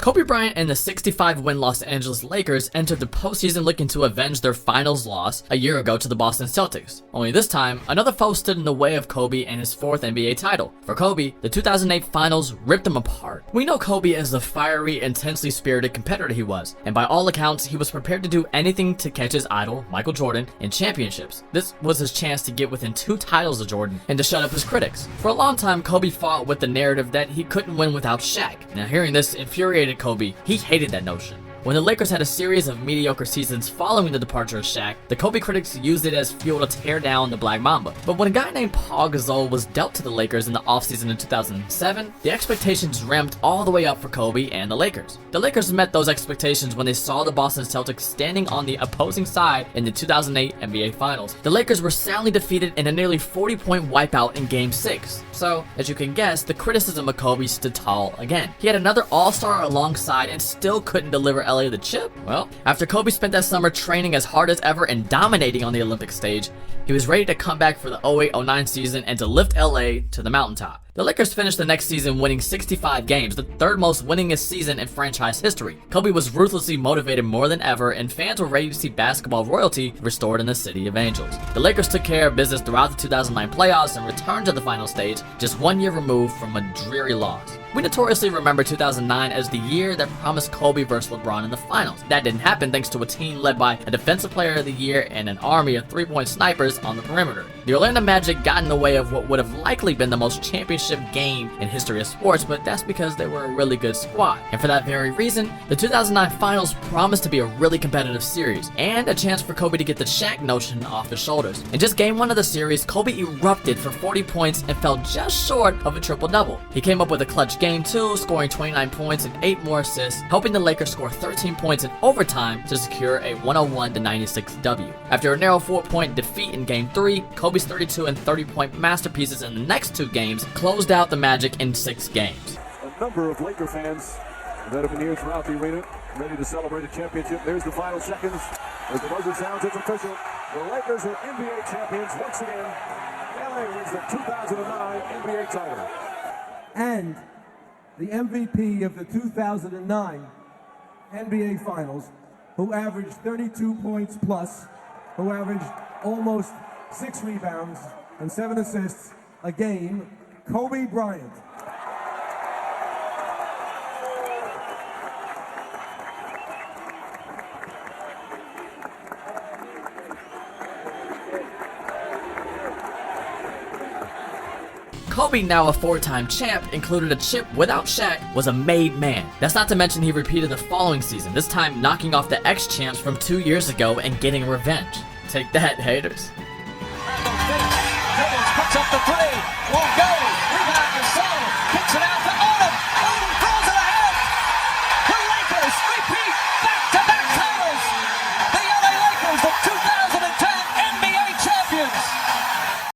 Kobe Bryant and the 65-win Los Angeles Lakers entered the postseason looking to avenge their finals loss a year ago to the Boston Celtics. Only this time, another foe stood in the way of Kobe and his fourth NBA title. For Kobe, the 2008 finals ripped him apart. We know Kobe as the fiery, intensely spirited competitor he was, and by all accounts, he was prepared to do anything to catch his idol, Michael Jordan, in championships. This was his chance to get within 2 titles of Jordan and to shut up his critics. For a long time, Kobe fought with the narrative that he couldn't win without Shaq. Now, hearing this infuriated Kobe. He hated that notion. When the Lakers had a series of mediocre seasons following the departure of Shaq, the Kobe critics used it as fuel to tear down the Black Mamba. But when a guy named Paul Gasol was dealt to the Lakers in the offseason in 2007, the expectations ramped all the way up for Kobe and the Lakers. The Lakers met those expectations when they saw the Boston Celtics standing on the opposing side in the 2008 NBA Finals. The Lakers were soundly defeated in a nearly 40-point wipeout in Game 6. So, as you can guess, the criticism of Kobe stood tall again. He had another all-star alongside and still couldn't deliver LA the chip. Well, after Kobe spent that summer training as hard as ever and dominating on the Olympic stage, he was ready to come back for the 08-09 season and to lift LA to the mountaintop. The Lakers finished the next season winning 65 games, the third most winningest season in franchise history. Kobe was ruthlessly motivated more than ever, and fans were ready to see basketball royalty restored in the City of Angels. The Lakers took care of business throughout the 2009 playoffs and returned to the final stage, just 1 year removed from a dreary loss. We notoriously remember 2009 as the year that promised Kobe versus LeBron in the finals. That didn't happen thanks to a team led by a Defensive Player of the Year and an army of three-point snipers on the perimeter. The Orlando Magic got in the way of what would have likely been the most championship game in history of sports, but that's because they were a really good squad. And for that very reason, the 2009 finals promised to be a really competitive series, and a chance for Kobe to get the Shaq notion off his shoulders. In just game 1 of the series, Kobe erupted for 40 points and fell just short of a triple-double. He came up with a clutch game 2, scoring 29 points and 8 more assists, helping the Lakers score 13 points in overtime to secure a 101-96 W. After a narrow 4-point defeat in game 3, Kobe's 32 and 30-point masterpieces in the next 2 games closed out the Magic in 6 games. A number of Laker fans that have been here throughout the arena, ready to celebrate a championship. There's the final seconds. As the buzzer sounds, it's official. The Lakers are NBA champions once again. LA wins the 2009 NBA title. And the MVP of the 2009 NBA Finals, who averaged 32 points plus, who averaged almost 6 rebounds and 7 assists a game, Kobe Bryant. Kobe, now a 4-time champ, included a chip without Shaq, was a made man. That's not to mention he repeated the following season, this time knocking off the ex-champs from 2 years ago and getting revenge. Take that, haters. Puts up the 3, won't go.